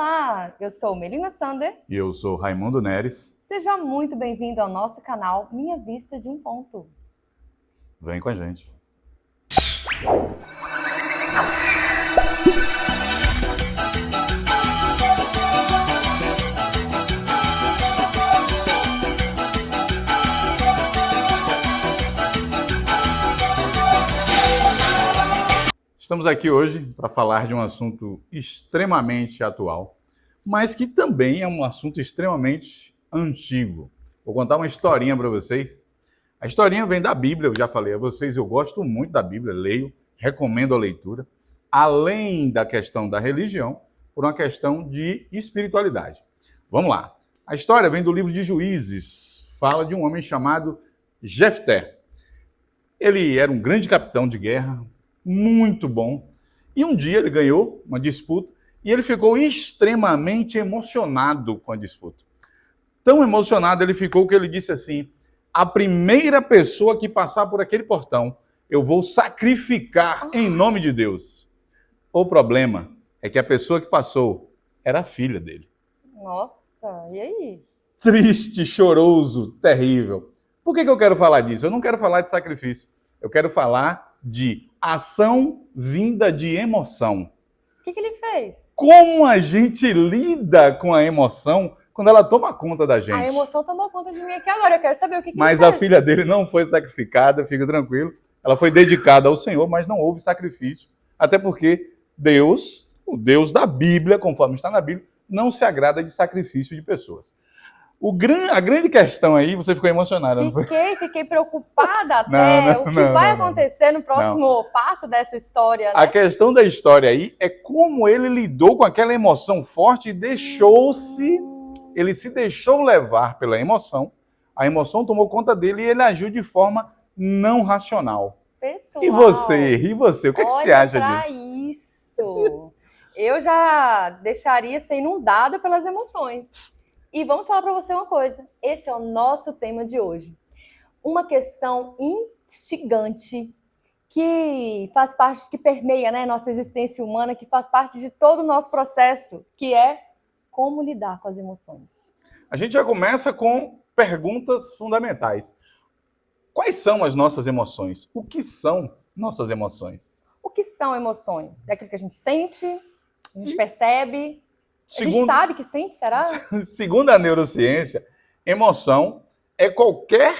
Olá, eu sou Melina Sander. E eu sou Raimundo Neres. Seja muito bem-vindo ao nosso canal Minha Vista de um Ponto. Vem com a gente. Estamos aqui hoje para falar de um assunto extremamente atual, mas que também é um assunto extremamente antigo. Vou contar uma historinha para vocês. A historinha vem da Bíblia, eu já falei a vocês, eu gosto muito da Bíblia, leio, recomendo a leitura, além da questão da religião, por uma questão de espiritualidade. Vamos lá. A história vem do livro de Juízes, fala de um homem chamado Jefté. Ele era um grande capitão de guerra, muito bom, e um dia ele ganhou uma disputa e ele ficou extremamente emocionado com a disputa. Tão emocionado ele ficou que ele disse assim: a primeira pessoa que passar por aquele portão, eu vou sacrificar em nome de Deus. O problema é que a pessoa que passou era a filha dele. Nossa, e aí? Triste, choroso, terrível. Por que eu quero falar disso? Eu não quero falar de sacrifício. Eu quero falar de ação vinda de emoção. O que ele fez? Como a gente lida com a emoção quando ela toma conta da gente. A emoção tomou conta de mim aqui agora, eu quero saber o que ele fez. Mas a filha dele não foi sacrificada, fica tranquilo. Ela foi dedicada ao Senhor, mas não houve sacrifício. Até porque Deus, o Deus da Bíblia, conforme está na Bíblia, não se agrada de sacrifício de pessoas. A grande questão aí, você ficou emocionada, não foi? Fiquei preocupada até o que vai acontecer no próximo passo dessa história. Né? A questão da história aí é como ele lidou com aquela emoção forte e ele se deixou levar pela emoção, a emoção tomou conta dele e ele agiu de forma não racional. Pessoal, E você? O que você acha disso? Isso! Eu já deixaria ser inundada pelas emoções. E vamos falar para você uma coisa, esse é o nosso tema de hoje. Uma questão instigante que faz parte, que permeia, né, nossa existência humana, que faz parte de todo o nosso processo, que é como lidar com as emoções. A gente já começa com perguntas fundamentais. Quais são as nossas emoções? O que são nossas emoções? O que são emoções? É aquilo que a gente sente, a gente percebe... A gente sabe que sente, será? Segundo a neurociência, emoção é qualquer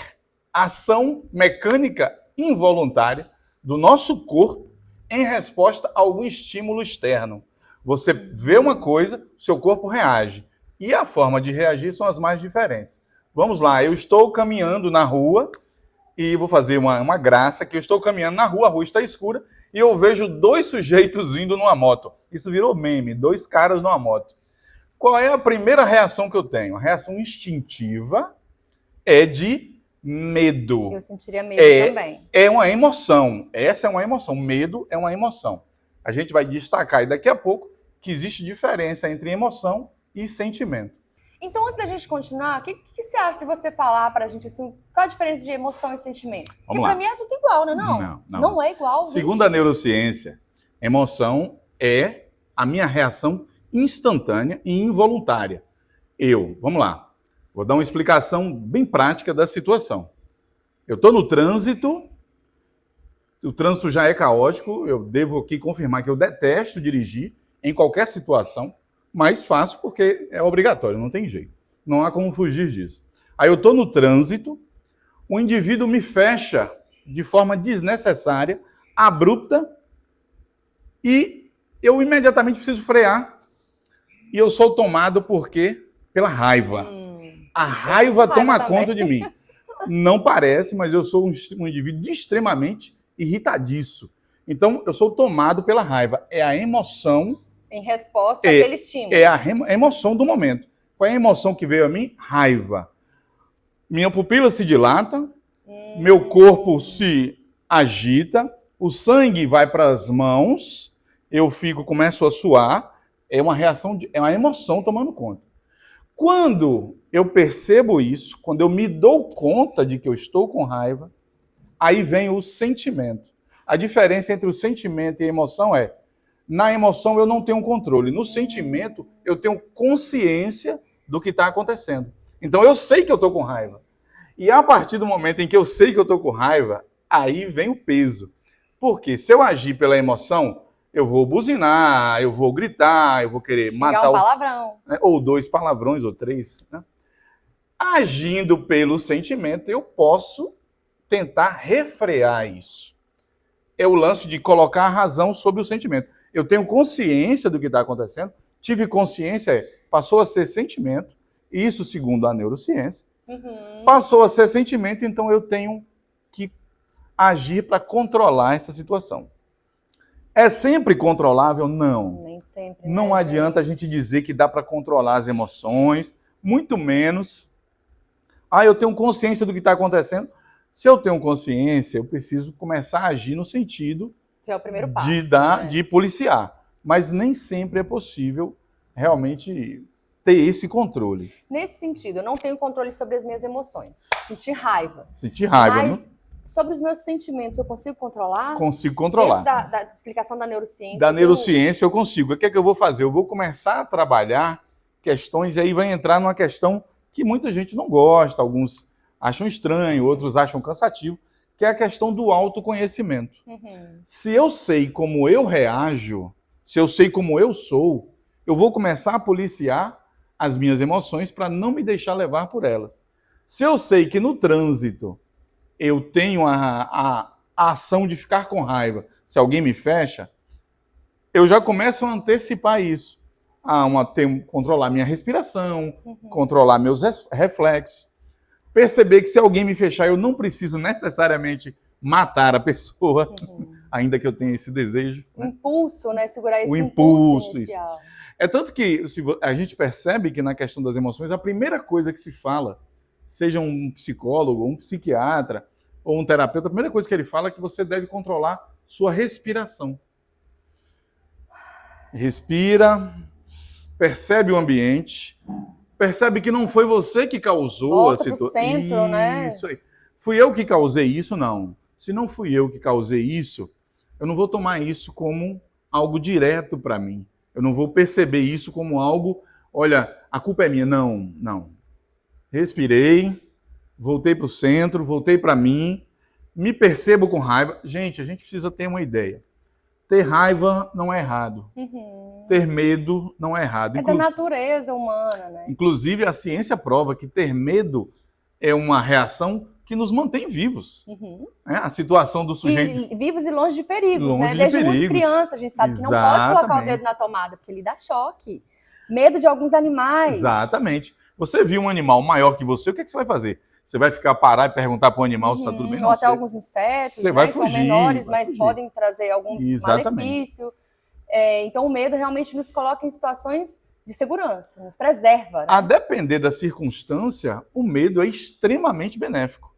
ação mecânica involuntária do nosso corpo em resposta a algum estímulo externo. Você vê uma coisa, seu corpo reage. E a forma de reagir são as mais diferentes. Vamos lá, eu estou caminhando na rua e vou fazer uma graça, que eu estou caminhando na rua, a rua está escura, e eu vejo dois sujeitos vindo numa moto. Isso virou meme, dois caras numa moto. Qual é a primeira reação que eu tenho? A reação instintiva é de medo. Eu sentiria medo também. É uma emoção. Essa é uma emoção. Medo é uma emoção. A gente vai destacar daqui a pouco que existe diferença entre emoção e sentimento. Então, antes da gente continuar, o que você acha de você falar pra gente assim, qual a diferença de emoção e sentimento? Porque pra mim é tudo igual, né? Não é igual. Segundo a neurociência, emoção é a minha reação instantânea e involuntária. Vamos lá, vou dar uma explicação bem prática da situação. Eu estou no trânsito, o trânsito já é caótico, eu devo aqui confirmar que eu detesto dirigir em qualquer situação, mas faço porque é obrigatório, não tem jeito. Não há como fugir disso. Aí eu estou no trânsito, o indivíduo me fecha de forma desnecessária, abrupta, e eu imediatamente preciso frear. E eu sou tomado por quê? Pela raiva. A raiva toma conta de mim. Não parece, mas eu sou um indivíduo extremamente irritadiço. Então, eu sou tomado pela raiva. É a emoção... Em resposta àquele estímulo. É a emoção do momento. Qual é a emoção que veio a mim? Raiva. Minha pupila se dilata, meu corpo se agita, o sangue vai para as mãos, começo a suar, é uma reação, é uma emoção tomando conta. Quando eu percebo isso, quando eu me dou conta de que eu estou com raiva, aí vem o sentimento. A diferença entre o sentimento e a emoção é, Na emoção eu não tenho controle. No sentimento eu tenho consciência do que está acontecendo. Então eu sei que eu estou com raiva. E a partir do momento em que eu sei que eu estou com raiva, aí vem o peso. Porque se eu agir pela emoção, eu vou buzinar, eu vou gritar, eu vou querer matar um palavrão. Né? Ou 2 palavrões, ou 3. Né? Agindo pelo sentimento, eu posso tentar refrear isso. É o lance de colocar a razão sobre o sentimento. Eu tenho consciência do que está acontecendo, tive consciência, passou a ser sentimento, isso segundo a neurociência. Passou a ser sentimento, então eu tenho que agir para controlar essa situação. É sempre controlável? Não. Nem sempre. Não adianta a gente dizer que dá para controlar as emoções, muito menos. Eu tenho consciência do que está acontecendo. Se eu tenho consciência, eu preciso começar a agir no sentido que é o primeiro passo, de policiar. Mas nem sempre é possível realmente ter esse controle. Nesse sentido, eu não tenho controle sobre as minhas emoções. Sentir raiva. Mas sobre os meus sentimentos, eu consigo controlar? Consigo controlar. Dentro da explicação da neurociência. Da neurociência eu consigo. O que é que eu vou fazer? Eu vou começar a trabalhar questões, e aí vai entrar numa questão que muita gente não gosta, alguns acham estranho, outros acham cansativo, que é a questão do autoconhecimento. Se eu sei como eu reajo, se eu sei como eu sou, eu vou começar a policiar as minhas emoções para não me deixar levar por elas. Se eu sei que no trânsito eu tenho a ação de ficar com raiva, se alguém me fecha, eu já começo a antecipar isso. Controlar minha respiração, controlar meus reflexos. Perceber que se alguém me fechar, eu não preciso necessariamente matar a pessoa, ainda que eu tenha esse desejo. O impulso, né? Segurar esse impulso inicial. É tanto que a gente percebe que na questão das emoções, a primeira coisa que se fala, seja um psicólogo, um psiquiatra ou um terapeuta, a primeira coisa que ele fala é que você deve controlar sua respiração. Respira, percebe o ambiente, percebe que não foi você que causou a situação. Centro, né? Isso aí. Fui eu que causei isso? Não. Se não fui eu que causei isso, eu não vou tomar isso como algo direto para mim. Eu não vou perceber isso como algo, olha, a culpa é minha. Não, não. Respirei, voltei para o centro, voltei para mim, me percebo com raiva. Gente, a gente precisa ter uma ideia. Ter raiva não é errado. Ter medo não é errado. É da natureza humana, né? Inclusive, a ciência prova que ter medo é uma reação que nos mantém vivos. A situação do sujeito... Vivos e longe de perigos, né? Desde muito criança, a gente sabe que não pode colocar o dedo na tomada, porque ele dá choque. Medo de alguns animais. Exatamente. Você viu um animal maior que você, o que, é que você vai fazer? Você vai ficar parar e perguntar para o animal se está tudo bem? Ou até alguns insetos, você vai fugir, são menores, mas podem trazer algum malefício. Então, o medo realmente nos coloca em situações de segurança, nos preserva. Né? A depender da circunstância, o medo é extremamente benéfico.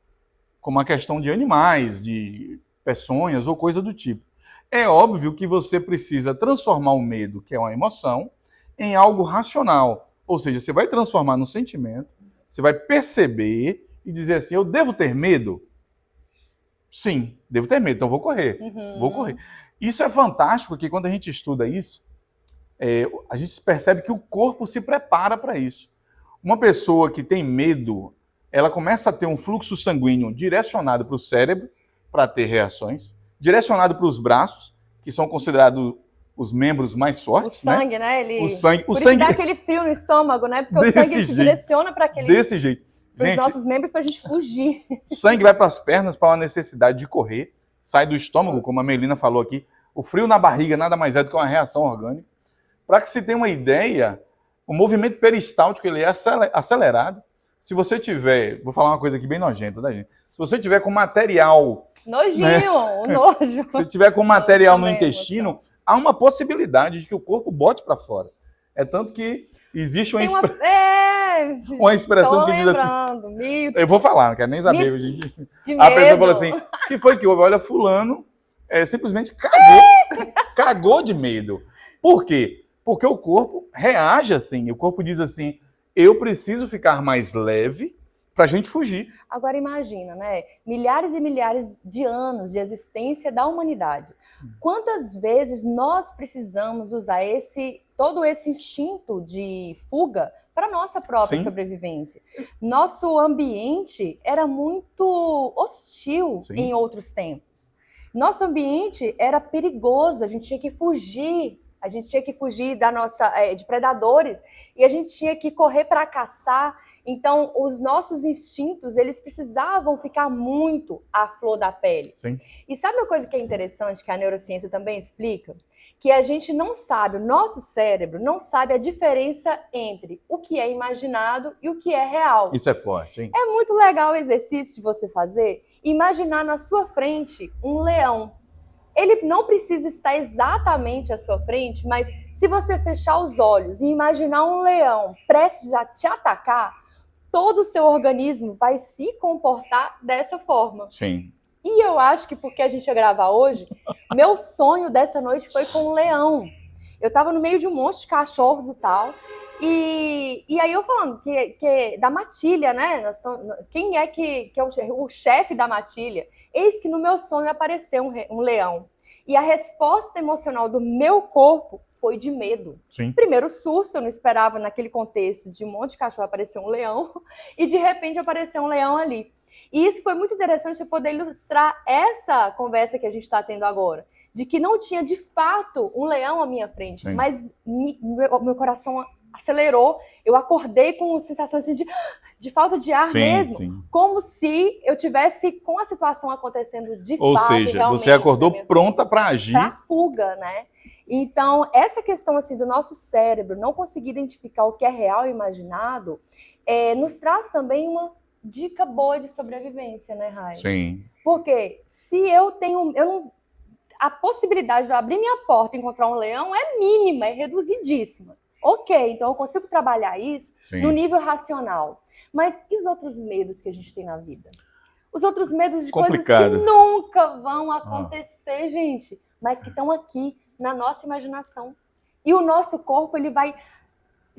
Como a questão de animais, de peçonhas ou coisa do tipo. É óbvio que você precisa transformar o medo, que é uma emoção, em algo racional. Ou seja, você vai transformar num sentimento, você vai perceber e dizer assim, eu devo ter medo? Sim, devo ter medo, então vou correr. Vou correr. Isso é fantástico, porque quando a gente estuda isso, a gente percebe que o corpo se prepara para isso. Uma pessoa que tem medo, ela começa a ter um fluxo sanguíneo direcionado para o cérebro, para ter reações, direcionado para os braços, que são considerados os membros mais fortes. O sangue, né? O sangue. Por isso dá aquele frio no estômago, né? Porque o sangue se direciona para aqueles... Desse jeito. Para os nossos membros, para a gente fugir. O sangue vai para as pernas para uma necessidade de correr, sai do estômago, como a Melina falou aqui. O frio na barriga nada mais é do que uma reação orgânica. Para que se tenha uma ideia, o movimento peristáltico ele é acelerado. Se você tiver, vou falar uma coisa aqui bem nojenta, tá, gente? Se você tiver com material... Nojinho, né? o nojo. Se tiver com material no intestino, há uma possibilidade de que o corpo bote para fora. É tanto que existe uma expressão que diz assim... Eu vou falar, não quero nem saber. A pessoa fala assim, o que foi que houve? Olha, fulano simplesmente cagou de medo. Por quê? Porque o corpo reage assim. O corpo diz assim, eu preciso ficar mais leve para a gente fugir. Agora imagina, né? Milhares e milhares de anos de existência da humanidade. Quantas vezes nós precisamos usar todo esse instinto de fuga para nossa própria Sim. sobrevivência? Nosso ambiente era muito hostil Sim. em outros tempos. Nosso ambiente era perigoso, a gente tinha que fugir. A gente tinha que fugir de predadores e a gente tinha que correr para caçar. Então, os nossos instintos, eles precisavam ficar muito à flor da pele. Sim. E sabe uma coisa que é interessante, que a neurociência também explica? Que a gente não sabe, o nosso cérebro não sabe a diferença entre o que é imaginado e o que é real. Isso é forte, hein? É muito legal o exercício de você fazer, imaginar na sua frente um leão. Ele não precisa estar exatamente à sua frente, mas se você fechar os olhos e imaginar um leão prestes a te atacar, todo o seu organismo vai se comportar dessa forma. Sim. E eu acho que porque a gente ia gravar hoje, meu sonho dessa noite foi com um leão. Eu estava no meio de um monte de cachorros e tal, e aí eu falando que da matilha, né? Quem é que é o chefe da matilha? Eis que no meu sonho apareceu um leão. E a resposta emocional do meu corpo foi de medo. Sim. Primeiro susto, eu não esperava naquele contexto de um monte de cachorro aparecer um leão, e de repente apareceu um leão ali. E isso foi muito interessante eu poder ilustrar essa conversa que a gente está tendo agora, de que não tinha de fato um leão à minha frente, Sim. mas meu coração acelerou, eu acordei com sensação assim, de falta de ar mesmo, sim. como se eu tivesse com a situação acontecendo de Ou fato. seja, realmente, você acordou pronta para agir. Para fuga, né? Então, essa questão assim do nosso cérebro não conseguir identificar o que é real e imaginado, nos traz também uma dica boa de sobrevivência, né, Rai? Sim. Porque se a possibilidade de eu abrir minha porta e encontrar um leão é mínima, é reduzidíssima. Ok, então eu consigo trabalhar isso no nível racional. Mas e os outros medos que a gente tem na vida? Os outros medos de coisas que nunca vão acontecer, gente, mas que estão aqui na nossa imaginação. E o nosso corpo, ele vai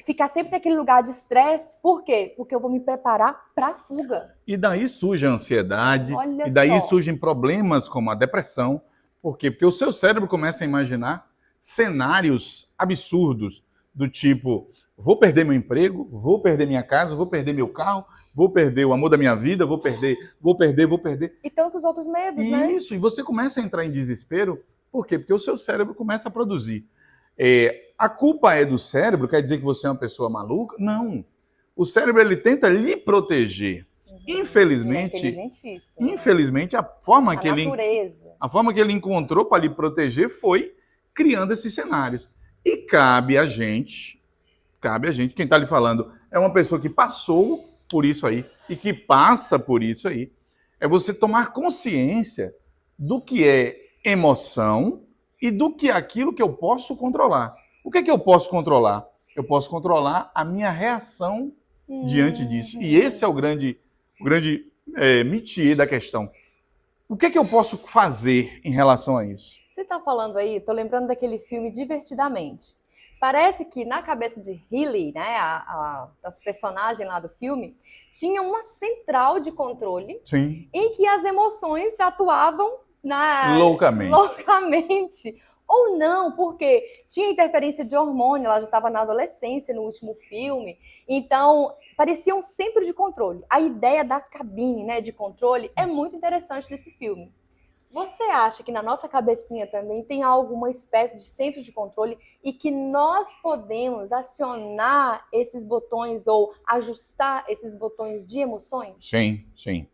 ficar sempre naquele lugar de estresse. Por quê? Porque eu vou me preparar para a fuga. E daí surge a ansiedade, Olha e daí só. surgem problemas como a depressão. Por quê? Porque o seu cérebro começa a imaginar cenários absurdos, do tipo, vou perder meu emprego, vou perder minha casa, vou perder meu carro, vou perder o amor da minha vida, vou perder. E tantos outros medos, né? Isso, e você começa a entrar em desespero. Por quê? Porque o seu cérebro começa a produzir. A culpa é do cérebro? Quer dizer que você é uma pessoa maluca? Não. O cérebro, ele tenta lhe proteger. Infelizmente, a forma que ele encontrou para lhe proteger foi criando esses cenários. E cabe a gente, quem está lhe falando é uma pessoa que passou por isso aí e que passa por isso aí. É você tomar consciência do que é emoção e do que é aquilo que eu posso controlar. O que é que eu posso controlar? Eu posso controlar a minha reação diante disso. E esse é o grande métier da questão. O que é que eu posso fazer em relação a isso? Você está falando aí, estou lembrando daquele filme Divertidamente. Parece que na cabeça de Hayley, né, das personagens lá do filme, tinha uma central de controle. Sim. Em que as emoções atuavam loucamente. Ou não, porque tinha interferência de hormônio, ela já estava na adolescência no último filme, então parecia um centro de controle. A ideia da cabine, né, de controle é muito interessante nesse filme. Você acha que na nossa cabecinha também tem alguma espécie de centro de controle e que nós podemos acionar esses botões ou ajustar esses botões de emoções? Sim, sim.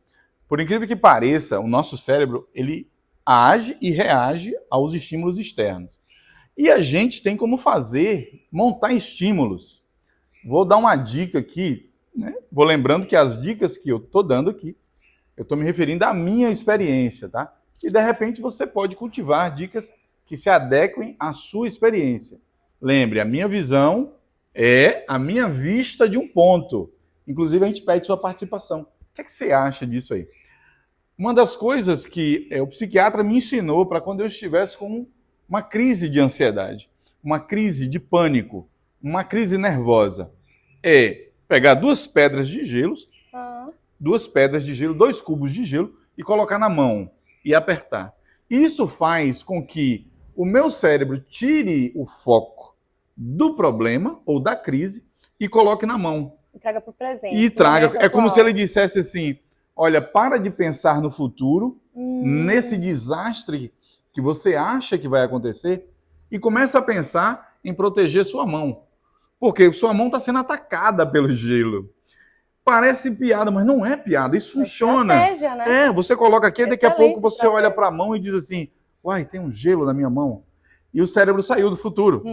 Por incrível que pareça, o nosso cérebro, ele age e reage aos estímulos externos. E a gente tem como montar estímulos. Vou dar uma dica aqui, né? Vou lembrando que as dicas que eu estou dando aqui, eu estou me referindo à minha experiência, tá? E, de repente, você pode cultivar dicas que se adequem à sua experiência. Lembre, a minha visão é a minha vista de um ponto. Inclusive, a gente pede sua participação. O que é que você acha disso aí? Uma das coisas que o psiquiatra me ensinou para quando eu estivesse com uma crise de ansiedade, uma crise de pânico, uma crise nervosa, é pegar 2 pedras de gelo, 2 pedras de gelo, 2 cubos de gelo e colocar na mão e apertar. Isso faz com que o meu cérebro tire o foco do problema ou da crise e coloque na mão. E traga para o presente. E traga. É como se ele dissesse assim, olha, para de pensar no futuro, nesse desastre que você acha que vai acontecer, e começa a pensar em proteger sua mão. Porque sua mão está sendo atacada pelo gelo. Parece piada, mas não é piada, isso funciona. Estratégia, né? Você coloca aqui, daqui a pouco você estratégia. olha para a mão e diz assim, uai, tem um gelo na minha mão. E o cérebro saiu do futuro.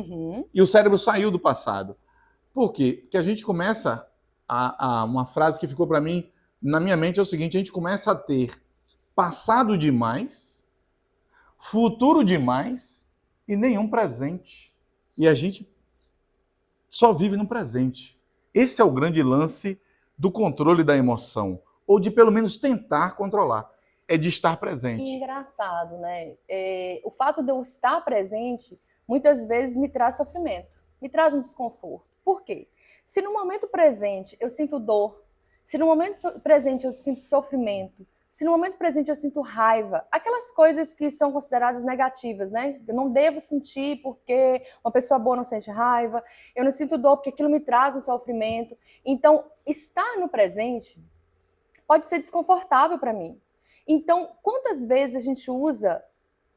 E o cérebro saiu do passado. Por quê? Porque a gente começa uma frase que ficou para mim, na minha mente, é o seguinte, a gente começa a ter passado demais, futuro demais e nenhum presente. E a gente só vive no presente. Esse é o grande lance do controle da emoção, ou de pelo menos tentar controlar, é de estar presente. E engraçado, né? O fato de eu estar presente, muitas vezes me traz sofrimento, me traz um desconforto. Por quê? Se no momento presente eu sinto dor, se no momento presente eu sinto sofrimento, se no momento presente eu sinto raiva, aquelas coisas que são consideradas negativas, né? Eu não devo sentir porque uma pessoa boa não sente raiva, eu não sinto dor porque aquilo me traz um sofrimento. Então, estar no presente pode ser desconfortável para mim. Então, quantas vezes a gente usa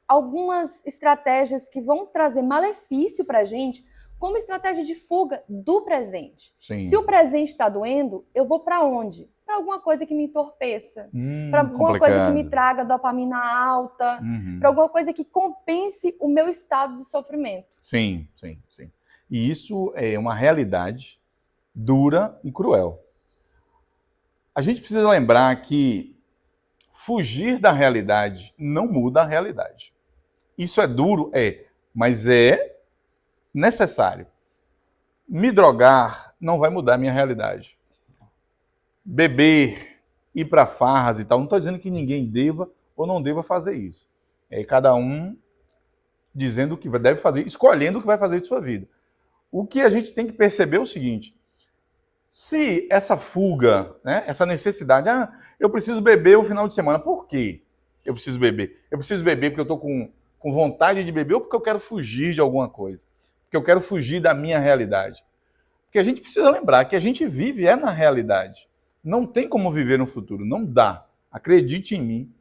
algumas estratégias que vão trazer malefício para a gente como estratégia de fuga do presente? Sim. Se o presente está doendo, eu vou para onde? Para alguma coisa que me entorpeça, para alguma coisa que me traga dopamina alta, para alguma coisa que compense o meu estado de sofrimento. Sim, sim, sim. E isso é uma realidade dura e cruel. A gente precisa lembrar que fugir da realidade não muda a realidade. Isso é duro? É, mas é necessário. Me drogar não vai mudar a minha realidade. Beber, ir para farras e tal, não estou dizendo que ninguém deva ou não deva fazer isso. É cada um dizendo o que deve fazer, escolhendo o que vai fazer de sua vida. O que a gente tem que perceber é o seguinte, se essa fuga, né, essa necessidade, eu preciso beber o final de semana, por quê eu preciso beber? Eu preciso beber porque eu estou com vontade de beber ou porque eu quero fugir de alguma coisa? Porque eu quero fugir da minha realidade? Porque a gente precisa lembrar que a gente vive na realidade. Não tem como viver no futuro, não dá. Acredite em mim.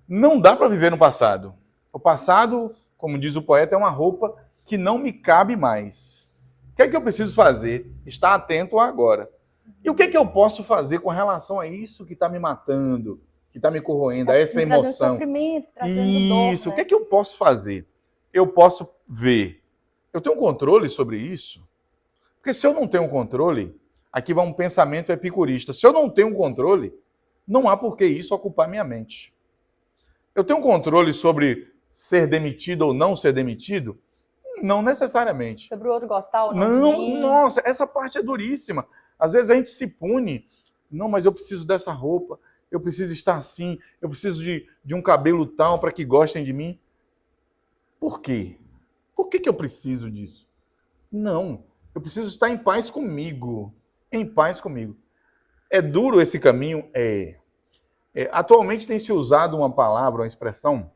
Não dá para viver no passado. O passado, como diz o poeta, é uma roupa que não me cabe mais. O que é que eu preciso fazer? Estar atento agora. E o que é que eu posso fazer com relação a isso que está me matando, que está me corroendo, a essa emoção? Trazendo sofrimento, trazendo dor. Isso. Né? O que é que eu posso fazer? Eu posso ver. Eu tenho controle sobre isso? Porque se eu não tenho controle, aqui vai um pensamento epicurista. Se eu não tenho controle, não há por que isso ocupar minha mente. Eu tenho controle sobre ser demitido ou não ser demitido? Não necessariamente. Sobre o outro gostar ou não de mim? Nossa, essa parte é duríssima. Às vezes a gente se pune. Não, mas eu preciso dessa roupa, eu preciso estar assim, eu preciso de um cabelo tal para que gostem de mim. Por quê? Por que eu preciso disso? Não, eu preciso estar em paz comigo. Em paz comigo. É duro esse caminho? Atualmente tem se usado uma palavra, uma expressão,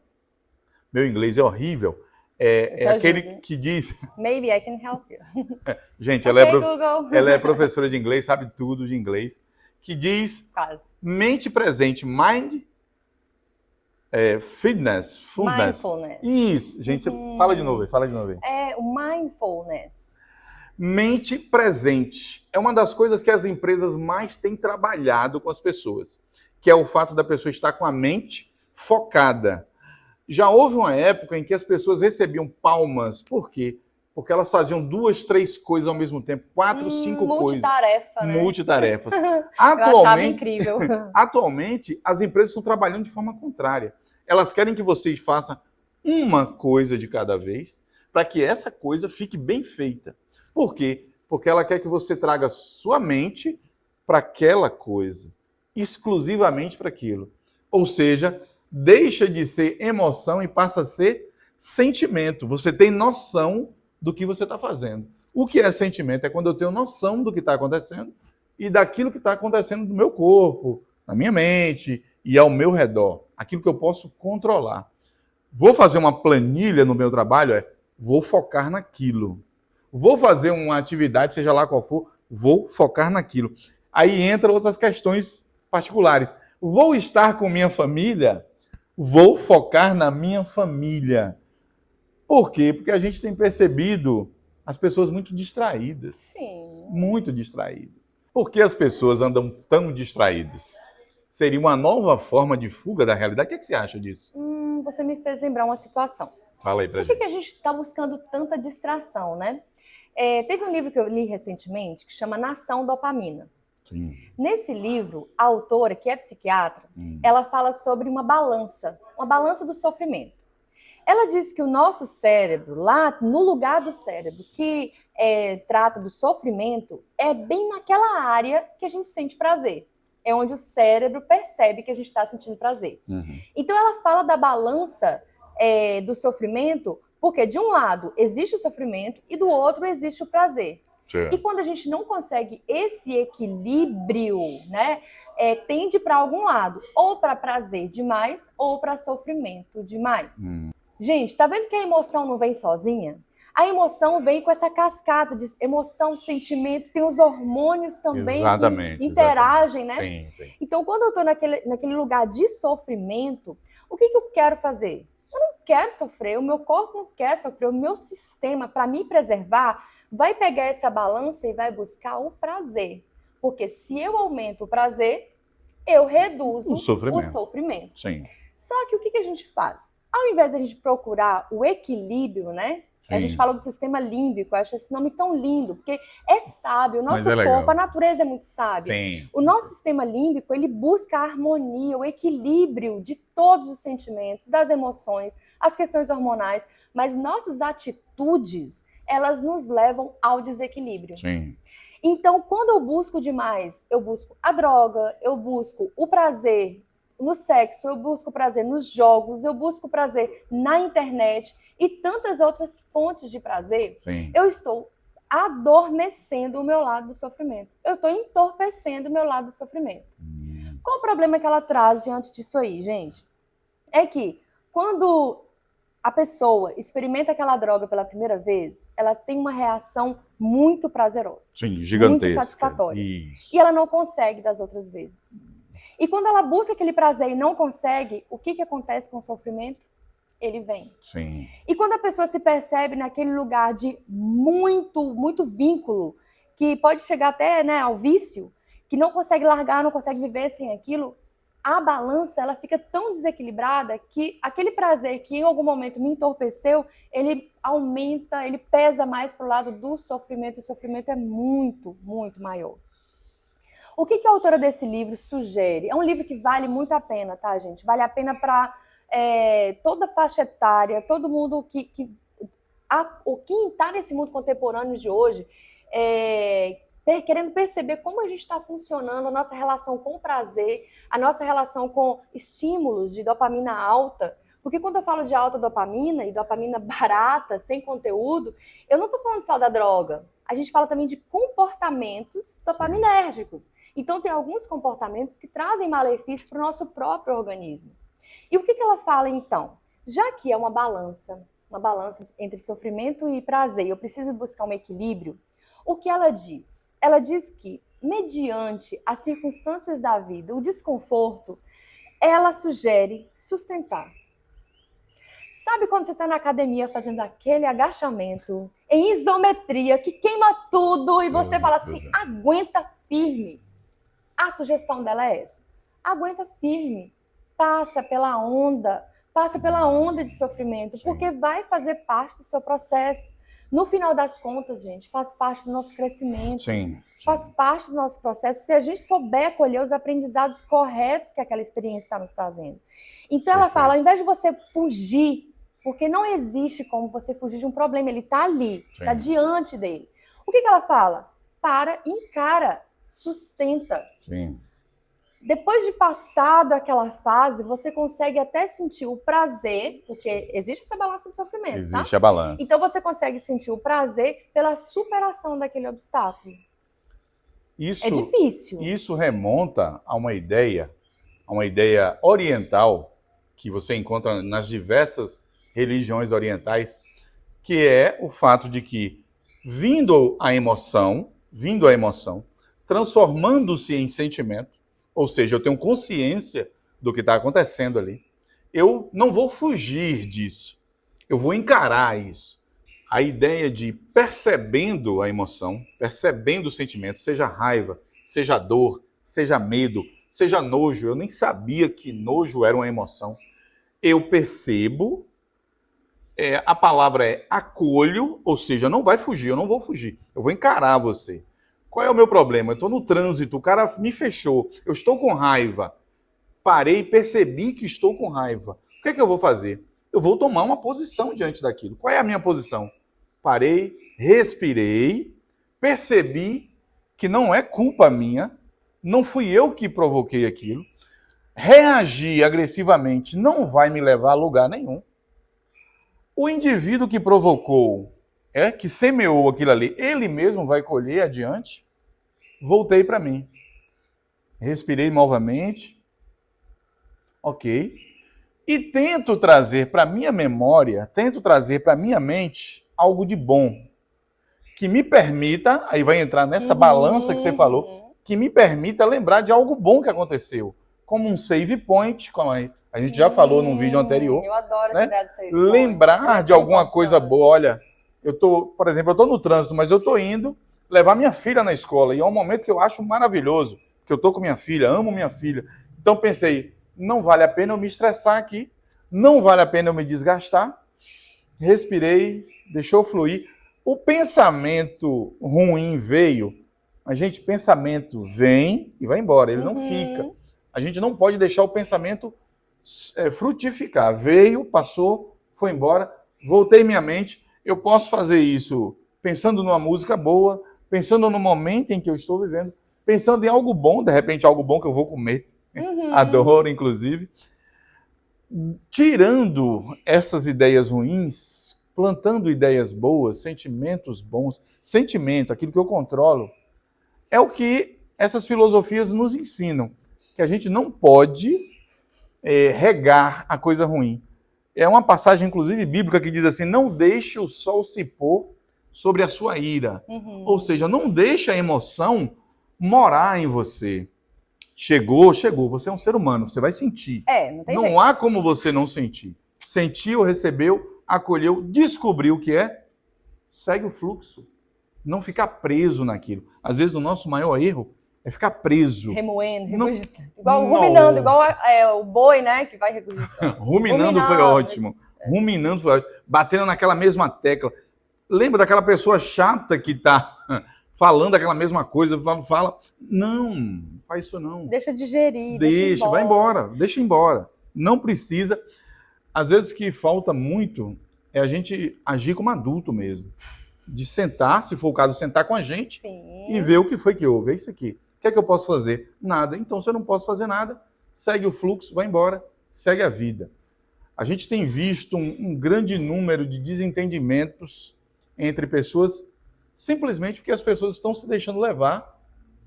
meu inglês é horrível, é aquele que diz... Maybe I can help you. Gente, okay, ela é professora de inglês, sabe tudo de inglês, que diz quase. Mente presente, mind, fitness, mindfulness. Isso, gente, fala de novo aí. É o mindfulness. Mente presente. É uma das coisas que as empresas mais têm trabalhado com as pessoas, que é o fato da pessoa estar com a mente focada. Já houve uma época em que as pessoas recebiam palmas. Por quê? Porque elas faziam 2, 3 coisas ao mesmo tempo, 4, 5 coisas. Multitarefa, né? Multitarefas. Eu achava incrível. Atualmente, as empresas estão trabalhando de forma contrária. Elas querem que você faça uma coisa de cada vez, para que essa coisa fique bem feita. Por quê? Porque ela quer que você traga sua mente para aquela coisa, exclusivamente para aquilo. Ou seja, deixa de ser emoção e passa a ser sentimento. Você tem noção do que você está fazendo. O que é sentimento? É quando eu tenho noção do que está acontecendo e daquilo que está acontecendo no meu corpo, na minha mente e ao meu redor, aquilo que eu posso controlar. Vou fazer uma planilha no meu trabalho, vou focar naquilo. Vou fazer uma atividade, seja lá qual for, vou focar naquilo. Aí entra outras questões particulares. Vou estar com minha família, vou focar na minha família. Por quê? Porque a gente tem percebido as pessoas muito distraídas. Sim. Muito distraídas. Por que as pessoas andam tão distraídas? Seria uma nova forma de fuga da realidade? O que você acha disso? Você me fez lembrar uma situação. Fala aí pra Por gente. que a gente está buscando tanta distração, né? Teve um livro que eu li recentemente que chama Nação Dopamina. Sim. Nesse livro, a autora, que é psiquiatra, ela fala sobre uma balança do sofrimento. Ela diz que o nosso cérebro, lá no lugar do cérebro que trata do sofrimento, é bem naquela área que a gente sente prazer. É onde o cérebro percebe que a gente está sentindo prazer. Então, ela fala da balança do sofrimento, porque de um lado existe o sofrimento e do outro existe o prazer. Sim. E quando a gente não consegue esse equilíbrio, né, tende para algum lado, ou para prazer demais, ou para sofrimento demais. Gente, tá vendo que a emoção não vem sozinha? A emoção vem com essa cascata de emoção, sentimento, tem os hormônios também que interagem, né? Sim, sim. Então, quando eu tô naquele lugar de sofrimento, o que eu quero fazer? Eu não quero sofrer, o meu corpo não quer sofrer, o meu sistema, para me preservar, vai pegar essa balança e vai buscar o prazer. Porque se eu aumento o prazer, eu reduzo o sofrimento. Sim. Só que o que a gente faz? Ao invés de a gente procurar o equilíbrio, né? Sim. A gente fala do sistema límbico, eu acho esse nome tão lindo, porque é sábio, o nosso corpo, a natureza é muito sábia. O nosso sistema límbico, ele busca a harmonia, o equilíbrio de todos os sentimentos, das emoções, as questões hormonais, mas nossas atitudes, elas nos levam ao desequilíbrio. Sim. Então, quando eu busco demais, eu busco a droga, eu busco o prazer no sexo, eu busco prazer nos jogos, eu busco prazer na internet e tantas outras fontes de prazer, eu estou adormecendo o meu lado do sofrimento. Eu estou entorpecendo o meu lado do sofrimento. Qual o problema que ela traz diante disso aí, gente? É que quando a pessoa experimenta aquela droga pela primeira vez, ela tem uma reação muito prazerosa. Sim, gigantesca. Muito satisfatória. Isso. E ela não consegue das outras vezes. E quando ela busca aquele prazer e não consegue, o que acontece com o sofrimento? Ele vem. Sim. E quando a pessoa se percebe naquele lugar de muito vínculo, que pode chegar até, né, ao vício, que não consegue largar, não consegue viver sem aquilo, a balança ela fica tão desequilibrada que aquele prazer que em algum momento me entorpeceu, ele aumenta, ele pesa mais para o lado do sofrimento. O sofrimento é muito maior. O que a autora desse livro sugere? É um livro que vale muito a pena, tá, gente? Vale a pena para toda faixa etária, todo mundo quem está nesse mundo contemporâneo de hoje, querendo perceber como a gente está funcionando, a nossa relação com o prazer, a nossa relação com estímulos de dopamina alta. Porque quando eu falo de alta dopamina e dopamina barata, sem conteúdo, eu não estou falando só da droga. A gente fala também de comportamentos dopaminérgicos. Então, tem alguns comportamentos que trazem malefício para o nosso próprio organismo. E o que ela fala, então? Já que é uma balança entre sofrimento e prazer, eu preciso buscar um equilíbrio, o que ela diz? Ela diz que, mediante as circunstâncias da vida, o desconforto, ela sugere sustentar. Sabe quando você está na academia fazendo aquele agachamento em isometria que queima tudo e você fala assim, aguenta firme. A sugestão dela é essa. Aguenta firme. Passa pela onda de sofrimento, porque vai fazer parte do seu processo. No final das contas, gente, faz parte do nosso crescimento. Faz parte do nosso processo se a gente souber acolher os aprendizados corretos que aquela experiência está nos trazendo. Então ela fala, ao invés de você fugir, porque não existe como você fugir de um problema, ele está ali, está diante dele. O que ela fala? Para, encara, sustenta. Depois de passar daquela fase, você consegue até sentir o prazer, porque existe essa balança do sofrimento, existe a balança. Então você consegue sentir o prazer pela superação daquele obstáculo. Isso, é difícil. Isso remonta a uma ideia a uma ideia oriental que você encontra nas diversas religiões orientais, que é o fato de que, vindo a emoção, transformando-se em sentimento, ou seja, eu tenho consciência do que está acontecendo ali, eu não vou fugir disso, eu vou encarar isso. A ideia de percebendo a emoção, percebendo o sentimento, seja raiva, seja dor, seja medo, seja nojo, eu nem sabia que nojo era uma emoção. Eu percebo, a palavra é acolho, ou seja, não vai fugir, eu não vou fugir, eu vou encarar você. Qual é o meu problema? Eu estou no trânsito, o cara me fechou, eu estou com raiva, parei, percebi que estou com raiva. O que é que eu vou fazer? Eu vou tomar uma posição diante daquilo. Qual é a minha posição? Parei, respirei, percebi que não é culpa minha, não fui eu que provoquei aquilo, reagir agressivamente não vai me levar a lugar nenhum. O indivíduo que provocou, que semeou aquilo ali, ele mesmo vai colher adiante. Voltei para mim. Respirei novamente. Ok. E tento trazer para minha memória, tento trazer para minha mente algo de bom. Que me permita, aí vai entrar nessa balança que você falou, que me permita lembrar de algo bom que aconteceu. Como um save point, como a gente já falou num vídeo anterior. Eu adoro né? essa ideia do save point. Lembrar de alguma coisa boa. Olha, por exemplo, eu estou no trânsito, mas eu estou indo levar minha filha na escola. E é um momento que eu acho maravilhoso, que eu estou com minha filha, amo minha filha. Então pensei, não vale a pena eu me estressar aqui, não vale a pena eu me desgastar. Respirei, deixou fluir. O pensamento ruim veio. A gente, pensamento vem e vai embora, ele não fica. A gente não pode deixar o pensamento frutificar. Veio, passou, foi embora, voltei minha mente. Eu posso fazer isso pensando numa música boa, pensando no momento em que eu estou vivendo, pensando em algo bom, de repente algo bom que eu vou comer. Adoro, inclusive. Tirando essas ideias ruins, plantando ideias boas, sentimentos bons. Sentimento, aquilo que eu controlo, é o que essas filosofias nos ensinam. Que a gente não pode regar a coisa ruim. É uma passagem, inclusive, bíblica que diz assim, não deixe o sol se pôr sobre a sua ira. Ou seja, não deixe a emoção morar em você. Chegou, você é um ser humano, você vai sentir. Não tem não jeito. há como você não sentir. Sentiu, recebeu, acolheu, descobriu o que é, segue o fluxo. Não ficar preso naquilo. Às vezes o nosso maior erro é ficar preso. Remoendo, regurgitando. Ruminando, igual o boi, né, que vai regurgitando. Ruminando foi ótimo. Ruminando foi ótimo. Batendo naquela mesma tecla. Lembra daquela pessoa chata que está falando aquela mesma coisa, fala, não faz isso não. Deixa digerir, vai embora, deixa embora. Não precisa. Às vezes o que falta muito é a gente agir como adulto mesmo. De sentar, se for o caso, sentar com a gente. Sim. E ver o que foi que houve. É isso aqui. O que é que eu posso fazer? Nada. Então, se eu não posso fazer nada, segue o fluxo, vai embora, segue a vida. A gente tem visto um grande número de desentendimentos entre pessoas, simplesmente porque as pessoas estão se deixando levar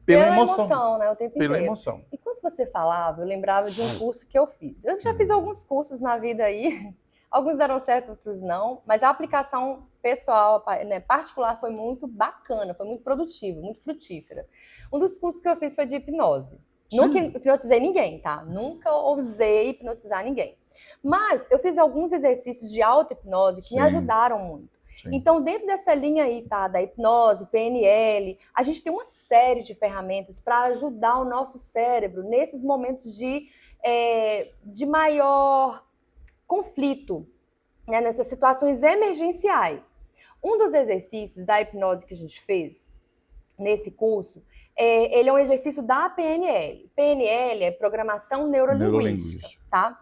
pela emoção, né, o tempo inteiro. Pela emoção. E quando você falava, eu lembrava de um curso que eu fiz. Eu já fiz alguns cursos na vida aí, alguns deram certo, outros não, mas a aplicação pessoal, né, particular, foi muito bacana, foi muito produtiva, muito frutífera. Um dos cursos que eu fiz foi de hipnose. Nunca hipnotizei ninguém, tá? Nunca ousei hipnotizar ninguém. Mas eu fiz alguns exercícios de auto-hipnose que me ajudaram muito. Sim. Então, dentro dessa linha aí, tá, da hipnose, PNL, a gente tem uma série de ferramentas para ajudar o nosso cérebro nesses momentos de maior conflito, né, nessas situações emergenciais. Um dos exercícios da hipnose que a gente fez nesse curso, ele é um exercício da PNL. PNL é Programação Neurolinguística, tá?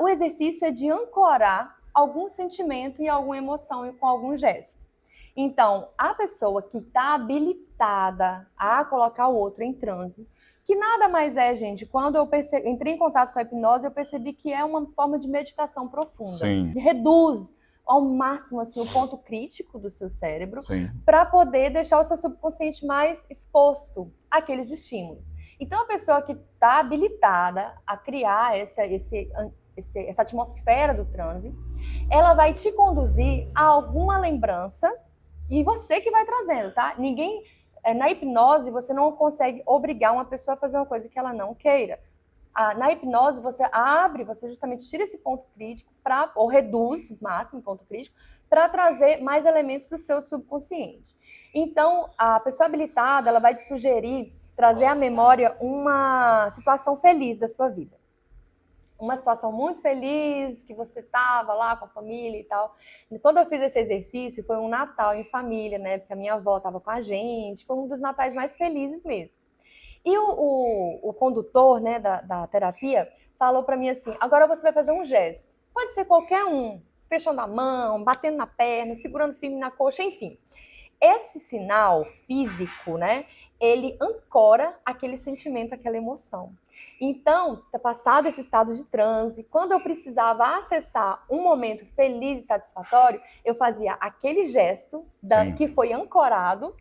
O exercício é de ancorar algum sentimento e alguma emoção com algum gesto. Então, a pessoa que está habilitada a colocar o outro em transe, que nada mais é, gente, quando eu entrei em contato com a hipnose, eu percebi que é uma forma de meditação profunda. Sim. Reduz ao máximo assim, o ponto crítico do seu cérebro para poder deixar o seu subconsciente mais exposto àqueles estímulos. Então, a pessoa que está habilitada a criar essa atmosfera do transe, ela vai te conduzir a alguma lembrança e você que vai trazendo, tá? Ninguém, na hipnose, você não consegue obrigar uma pessoa a fazer uma coisa que ela não queira. Na hipnose, você você justamente tira esse ponto crítico, ou reduz o máximo ponto crítico, para trazer mais elementos do seu subconsciente. Então, a pessoa habilitada, ela vai te sugerir trazer à memória uma situação feliz da sua vida. Uma situação muito feliz, que você estava lá com a família e tal. E quando eu fiz esse exercício, foi um Natal em família, né? Porque a minha avó estava com a gente, foi um dos natais mais felizes mesmo. E o condutor, né, da terapia falou para mim assim, agora você vai fazer um gesto. Pode ser qualquer um, fechando a mão, batendo na perna, segurando firme na coxa, enfim. Esse sinal físico, né, ele ancora aquele sentimento, aquela emoção. Então, passado esse estado de transe, quando eu precisava acessar um momento feliz e satisfatório, eu fazia aquele gesto que foi ancorado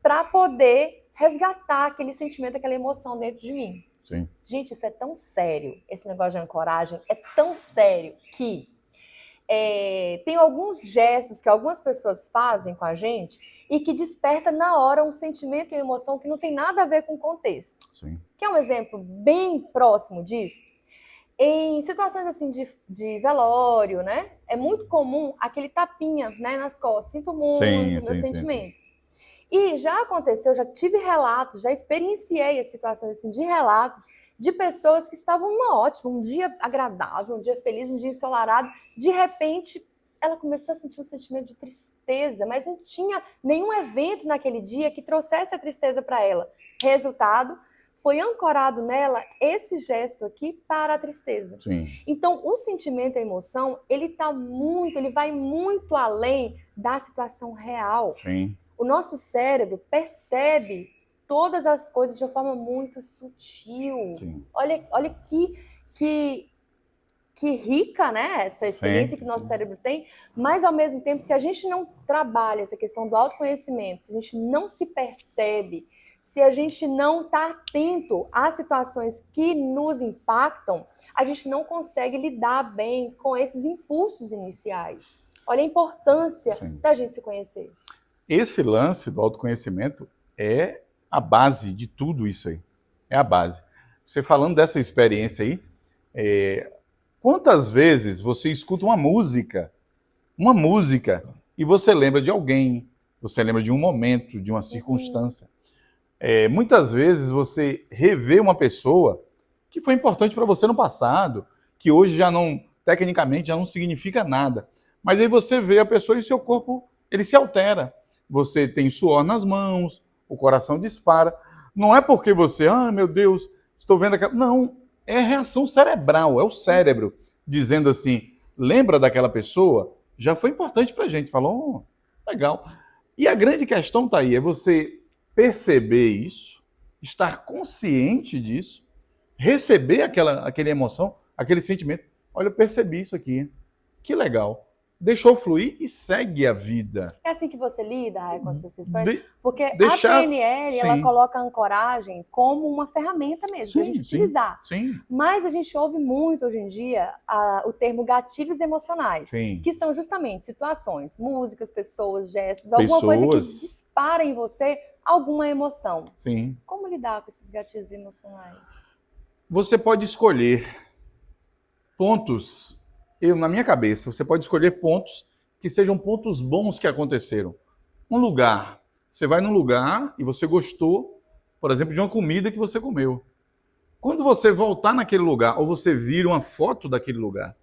para poder resgatar aquele sentimento, aquela emoção dentro de mim. Sim. Gente, isso é tão sério, esse negócio de ancoragem é tão sério que tem alguns gestos que algumas pessoas fazem com a gente e que desperta na hora um sentimento e emoção que não tem nada a ver com o contexto. Sim. Quer um exemplo bem próximo disso? Em situações assim de velório, né? É muito comum aquele tapinha, né, nas costas. Sinto muito, meus sentimentos. Sim. E já aconteceu, já tive relatos, já experienciei as situações assim, de relatos de pessoas que estavam numa ótima, um dia agradável, um dia feliz, um dia ensolarado. De repente, ela começou a sentir um sentimento de tristeza, mas não tinha nenhum evento naquele dia que trouxesse a tristeza para ela. Resultado, foi ancorado nela esse gesto aqui para a tristeza. Sim. Então, o sentimento, a emoção, ele vai muito além da situação real. Sim. O nosso cérebro percebe todas as coisas de uma forma muito sutil. Sim. Olha que rica, né, essa experiência que o nosso cérebro tem, mas ao mesmo tempo, se a gente não trabalha essa questão do autoconhecimento, se a gente não se percebe, se a gente não está atento às situações que nos impactam, a gente não consegue lidar bem com esses impulsos iniciais. Olha a importância da gente se conhecer. Esse lance do autoconhecimento é a base de tudo isso aí. É a base. Você falando dessa experiência aí, quantas vezes você escuta uma música, e você lembra de alguém, você lembra de um momento, de uma circunstância. Muitas vezes você revê uma pessoa que foi importante para você no passado, que hoje já não, tecnicamente, já não significa nada. Mas aí você vê a pessoa e seu corpo, ele se altera. Você tem suor nas mãos, o coração dispara. Não é porque você, meu Deus, estou vendo aquela... Não, é reação cerebral, é o cérebro dizendo assim, lembra daquela pessoa? Já foi importante pra gente. Falou, legal. E a grande questão tá aí, é você perceber isso, estar consciente disso, receber aquela emoção, aquele sentimento. Olha, eu percebi isso aqui, que legal. Deixou fluir e segue a vida. É assim que você lida com as suas questões? Porque a PNL, ela coloca a ancoragem como uma ferramenta mesmo, para a gente utilizar. Sim. Mas a gente ouve muito hoje em dia o termo gatilhos emocionais, que são justamente situações, músicas, pessoas, gestos, alguma coisa que dispara em você alguma emoção. Sim. Como lidar com esses gatilhos emocionais? Você pode escolher pontos... na minha cabeça, você pode escolher pontos que sejam pontos bons que aconteceram. Um lugar. Você vai num lugar e você gostou, por exemplo, de uma comida que você comeu. Quando você voltar naquele lugar, ou você vira uma foto daquele lugar,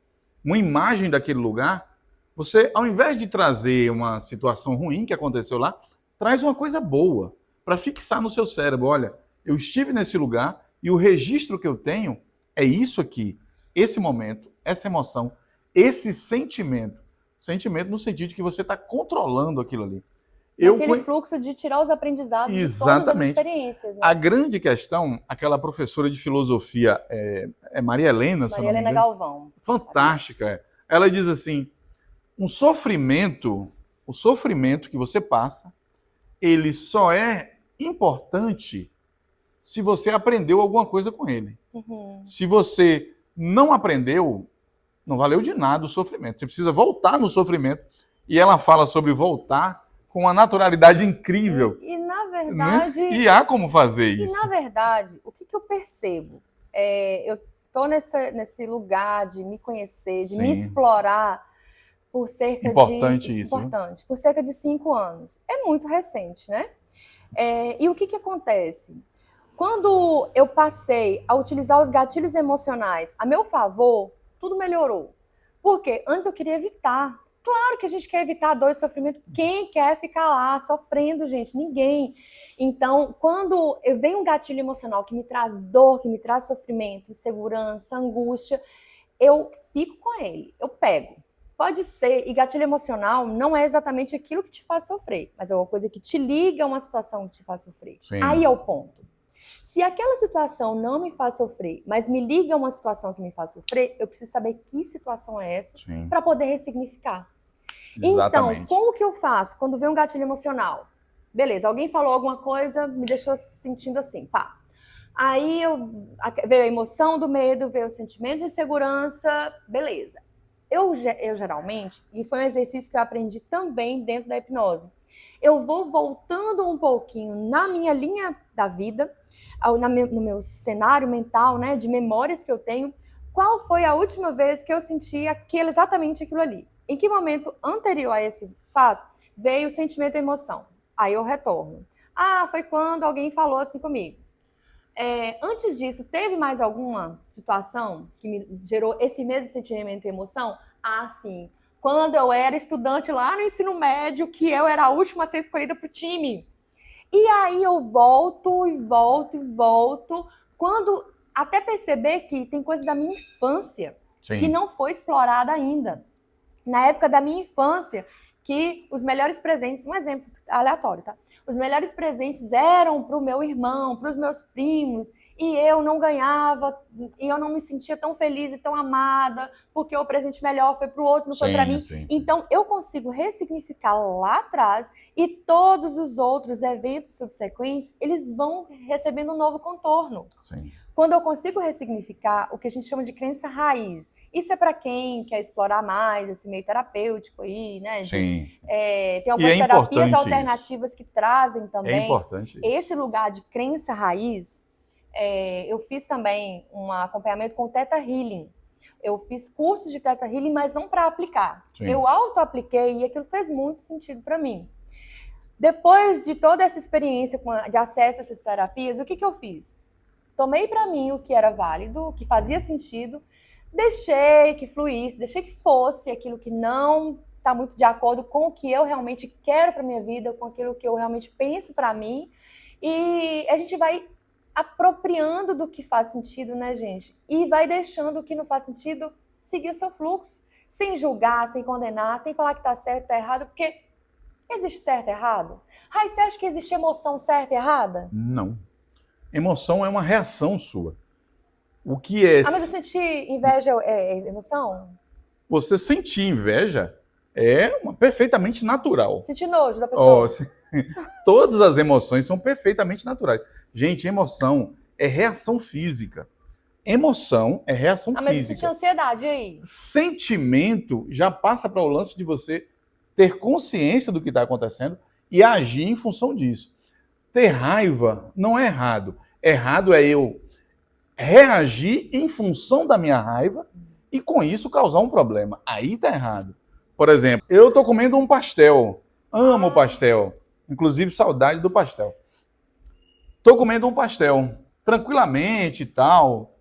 uma imagem daquele lugar, você, ao invés de trazer uma situação ruim que aconteceu lá, traz uma coisa boa para fixar no seu cérebro. Olha, eu estive nesse lugar e o registro que eu tenho é isso aqui, esse momento, essa emoção, esse sentimento. Sentimento no sentido de que você está controlando aquilo ali. Aquele fluxo de tirar os aprendizados de todas as experiências. Né? A grande questão, aquela professora de filosofia, Maria Helena, Maria Helena Galvão. Fantástica. Ela diz assim, o sofrimento que você passa, ele só é importante se você aprendeu alguma coisa com ele. Uhum. Se você não aprendeu, não valeu de nada o sofrimento. Você precisa voltar no sofrimento. E ela fala sobre voltar com uma naturalidade incrível. E na verdade... Né? E há como fazer isso. E na verdade, o que eu percebo? Eu estou nesse lugar de me conhecer, de me explorar por cerca por cerca de 5 anos. É muito recente, né? E o que acontece? Quando eu passei a utilizar os gatilhos emocionais a meu favor, tudo melhorou. Porque antes eu queria evitar. Claro que a gente quer evitar a dor e sofrimento. Quem quer ficar lá sofrendo, gente? Ninguém. Então, quando vem um gatilho emocional que me traz dor, que me traz sofrimento, insegurança, angústia, eu fico com ele, eu pego. Pode ser, e gatilho emocional não é exatamente aquilo que te faz sofrer, mas é uma coisa que te liga a uma situação que te faz sofrer. Sim. Aí é o ponto. Se aquela situação não me faz sofrer, mas me liga a uma situação que me faz sofrer, eu preciso saber que situação é essa para poder ressignificar. Exatamente. Então, como que eu faço quando vem um gatilho emocional? Beleza, alguém falou alguma coisa, me deixou sentindo assim, pá. Aí veio a emoção do medo, veio o sentimento de insegurança, beleza. Eu geralmente, e foi um exercício que eu aprendi também dentro da hipnose, eu vou voltando um pouquinho na minha linha da vida, no meu cenário mental, né, de memórias que eu tenho, qual foi a última vez que eu senti exatamente aquilo ali? Em que momento anterior a esse fato veio o sentimento e emoção? Aí eu retorno. Foi quando alguém falou assim comigo. Antes disso, teve mais alguma situação que me gerou esse mesmo sentimento e emoção? Sim. Quando eu era estudante lá no ensino médio, que eu era a última a ser escolhida para o time. E aí eu volto e volto e volto, até perceber que tem coisa da minha infância que não foi explorada ainda. Na época da minha infância, que os melhores presentes, um exemplo aleatório, tá? Os melhores presentes eram para o meu irmão, para os meus primos, e eu não ganhava, e eu não me sentia tão feliz e tão amada, porque o presente melhor foi para o outro, não foi para mim. Sim. Então, eu consigo ressignificar lá atrás, e todos os outros eventos subsequentes, eles vão recebendo um novo contorno. Sim. Quando eu consigo ressignificar o que a gente chama de crença raiz, isso é para quem quer explorar mais esse meio terapêutico aí, né? Sim. Tem algumas terapias alternativas que trazem também esse lugar de crença raiz. Eu fiz também um acompanhamento com o Theta Healing. Eu fiz cursos de Theta Healing, mas não para aplicar. Sim. Eu auto-apliquei e aquilo fez muito sentido para mim. Depois de toda essa experiência de acesso a essas terapias, o que eu fiz? Tomei para mim o que era válido, o que fazia sentido, deixei que fluísse, deixei que fosse aquilo que não está muito de acordo com o que eu realmente quero para minha vida, com aquilo que eu realmente penso para mim. E a gente vai apropriando do que faz sentido, né, gente? E vai deixando o que não faz sentido seguir o seu fluxo, sem julgar, sem condenar, sem falar que está certo, está errado, porque existe certo e errado? Você acha que existe emoção certa e errada? Não. Emoção é uma reação sua. O que é... mas eu sentir inveja é emoção? Você sentir inveja é perfeitamente natural. Sentir nojo da pessoa. Todas as emoções são perfeitamente naturais. Gente, emoção é reação física. Emoção é reação mas física. Mas sentir ansiedade, e aí? Sentimento já passa para o lance de você ter consciência do que está acontecendo e agir em função disso. Ter raiva não é errado. Errado é eu reagir em função da minha raiva e com isso causar um problema. Aí tá errado. Por exemplo, eu tô comendo um pastel. Amo o pastel. Inclusive, saudade do pastel. Tô comendo um pastel. Tranquilamente e tal.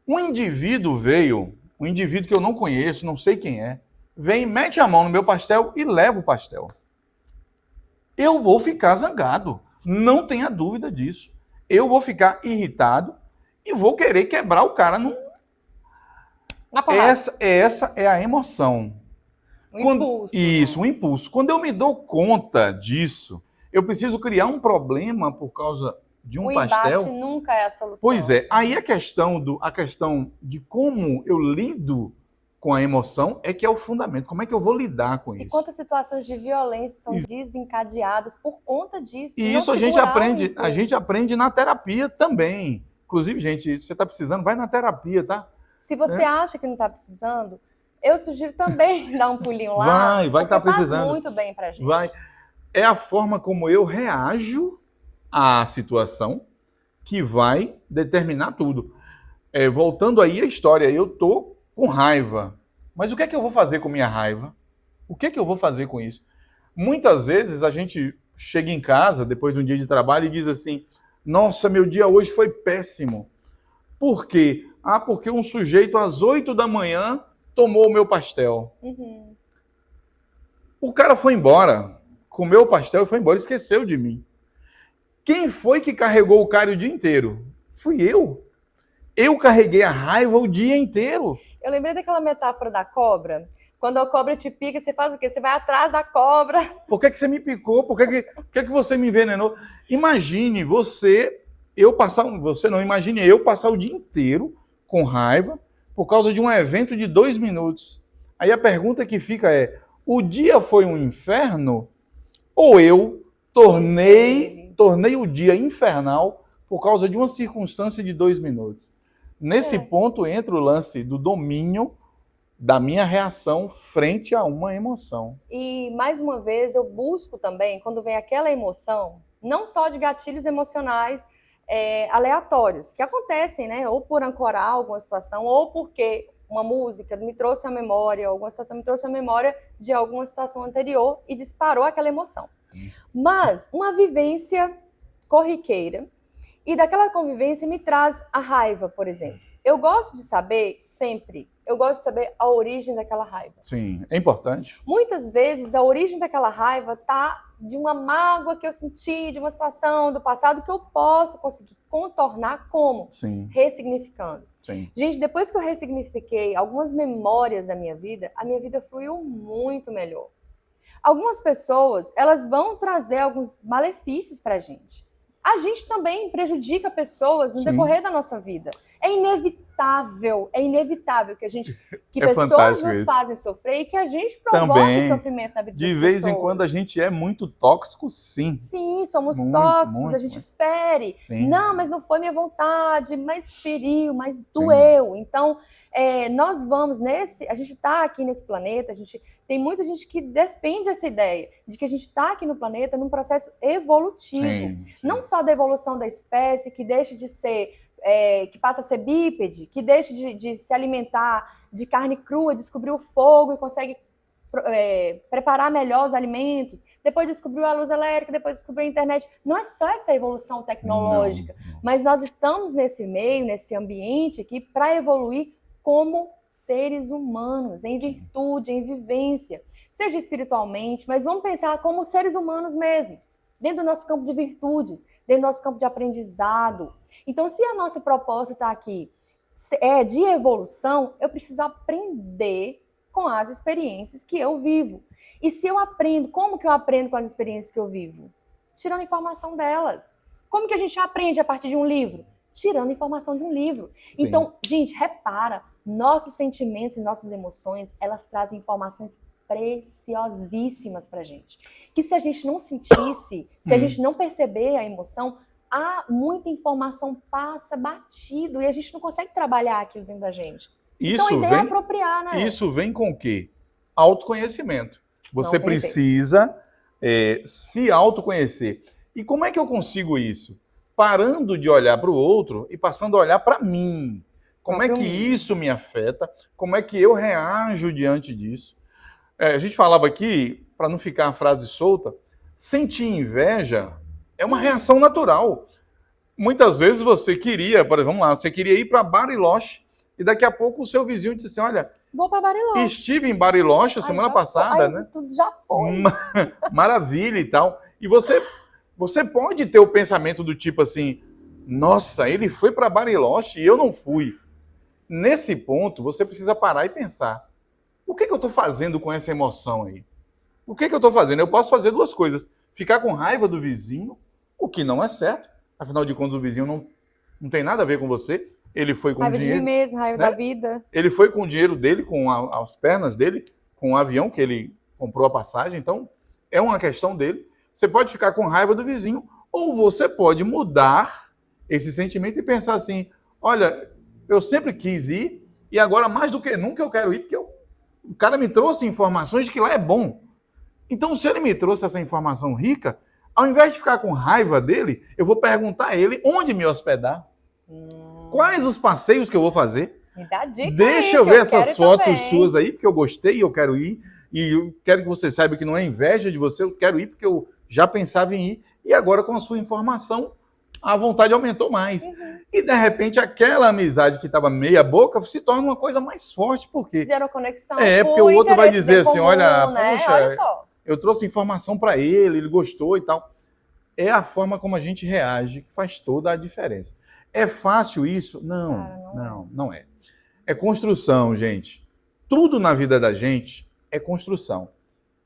Um indivíduo que eu não conheço, não sei quem é, vem, mete a mão no meu pastel e leva o pastel. Eu vou ficar zangado. Não tenha dúvida disso. Eu vou ficar irritado e vou querer quebrar o cara. Essa é a emoção. Impulso. Isso, um impulso. Quando eu me dou conta disso, eu preciso criar um problema por causa de um pastel. O embate nunca é a solução. Pois é. Aí a questão de como eu lido com a emoção é que é o fundamento. Como é que eu vou lidar com E isso? quantas situações de violência são desencadeadas por conta disso? E de não isso a gente segurar o aprende, a impulso. gente aprende na terapia também. Inclusive, gente, se você está precisando, vai na terapia, tá? Se você acha que não está precisando, eu sugiro também dar um pulinho lá. Vai que porque tá precisando. faz muito bem pra gente. Vai. É a forma como eu reajo à situação que vai determinar tudo. Voltando aí à história, eu tô com raiva. Mas o que é que eu vou fazer com minha raiva? O que é que eu vou fazer com isso? Muitas vezes a gente chega em casa, depois de um dia de trabalho, e diz assim, nossa, meu dia hoje foi péssimo. Por quê? Porque um sujeito às 8 da manhã tomou o meu pastel. Uhum. O cara foi embora, comeu o pastel e foi embora, esqueceu de mim. Quem foi que carregou o cara o dia inteiro? Fui eu. Eu carreguei a raiva o dia inteiro. Eu lembrei daquela metáfora da cobra. Quando a cobra te pica, você faz o quê? Você vai atrás da cobra. Por que você me picou? Por que você me envenenou? Imagine imagine eu passar o dia inteiro com raiva por causa de um evento de 2 minutos. Aí a pergunta que fica é, o dia foi um inferno ou eu tornei o dia infernal por causa de uma circunstância de 2 minutos? Nesse ponto entra o lance do domínio da minha reação frente a uma emoção. E, mais uma vez, eu busco também, quando vem aquela emoção, não só de gatilhos emocionais aleatórios, que acontecem, né? Ou por ancorar alguma situação, ou porque uma música me trouxe a memória, alguma situação me trouxe a memória de alguma situação anterior e disparou aquela emoção. Sim. Mas uma vivência corriqueira, e daquela convivência me traz a raiva, por exemplo. Eu gosto de saber, sempre, a origem daquela raiva. Sim, é importante. Muitas vezes a origem daquela raiva está de uma mágoa que eu senti, de uma situação do passado que eu posso conseguir contornar como? Sim. Ressignificando. Sim. Gente, depois que eu ressignifiquei algumas memórias da minha vida, a minha vida fluiu muito melhor. Algumas pessoas, elas vão trazer alguns malefícios pra gente. A gente também prejudica pessoas no decorrer da nossa vida. É inevitável que pessoas nos fazem sofrer e que a gente provoque sofrimento na vida das pessoas. De vez em quando a gente é muito tóxico, sim. Sim, somos tóxicos, a gente fere. Sim. Não, mas não foi minha vontade, mas feriu, mas doeu. Sim. Então, nós vamos a gente está aqui nesse planeta, tem muita gente que defende essa ideia de que a gente está aqui no planeta num processo evolutivo. Sim. Não só da evolução da espécie, que deixa de ser, que passa a ser bípede, que deixa de se alimentar de carne crua, descobriu o fogo e consegue preparar melhor os alimentos, depois descobriu a luz elétrica, depois descobriu a internet. Não é só essa evolução tecnológica, não. Mas nós estamos nesse meio, nesse ambiente aqui, para evoluir como seres humanos, em virtude, em vivência, seja espiritualmente, mas vamos pensar como seres humanos mesmo, dentro do nosso campo de virtudes, dentro do nosso campo de aprendizado. Então, se a nossa proposta está aqui de evolução, eu preciso aprender com as experiências que eu vivo. E se eu aprendo, como que eu aprendo com as experiências que eu vivo? Tirando informação delas. Como que a gente aprende a partir de um livro? Tirando informação de um livro. Sim. Então, gente, repara, nossos sentimentos e nossas emoções, elas trazem informações preciosíssimas pra gente. Que se a gente não sentisse, se a gente não perceber a emoção, muita informação passa batido e a gente não consegue trabalhar aquilo dentro da gente. Então a ideia é apropriar, né? Isso vem com o quê? Autoconhecimento. Você precisa se autoconhecer. E como é que eu consigo isso? Parando de olhar para o outro e passando a olhar para mim. Como é que isso me afeta? Como é que eu reajo diante disso? A gente falava aqui, para não ficar a frase solta, sentir inveja é uma reação natural. Muitas vezes você queria, você queria ir para Bariloche e daqui a pouco o seu vizinho disse assim, olha, vou para Bariloche. Estive em Bariloche a semana passada, né? Tudo já foi. Maravilha e tal. E você pode ter o pensamento do tipo assim, nossa, ele foi para Bariloche e eu não fui. Nesse ponto, você precisa parar e pensar, o que eu estou fazendo com essa emoção aí? O que eu estou fazendo? Eu posso fazer 2 coisas. Ficar com raiva do vizinho, o que não é certo. Afinal de contas, o vizinho não tem nada a ver com você. ele foi com Raiva de mim dinheiro, mesmo, raiva né? da vida. Ele foi com o dinheiro dele, com as pernas dele, com o avião que ele comprou a passagem. Então, é uma questão dele. Você pode ficar com raiva do vizinho, ou você pode mudar esse sentimento e pensar assim, olha, eu sempre quis ir, e agora mais do que nunca eu quero ir, porque o cara me trouxe informações de que lá é bom. Então, se ele me trouxe essa informação rica, ao invés de ficar com raiva dele, eu vou perguntar a ele onde me hospedar. Quais os passeios que eu vou fazer? Me dá dica Deixa aí, eu que ver essas quero ir fotos também. suas aí, porque eu gostei e eu quero ir. E eu quero que você saiba que não é inveja de você, eu quero ir porque eu já pensava em ir. E agora, com a sua informação, a vontade aumentou mais. E, de repente, aquela amizade que estava meia boca se torna uma coisa mais forte. Por quê? Gerou conexão. Porque o outro vai dizer assim, comum, olha, né? poxa, Olha só. eu trouxe informação para ele gostou e tal. É a forma como a gente reage que faz toda a diferença. É fácil isso? Não, Cara, não é. É construção, gente. Tudo na vida da gente é construção.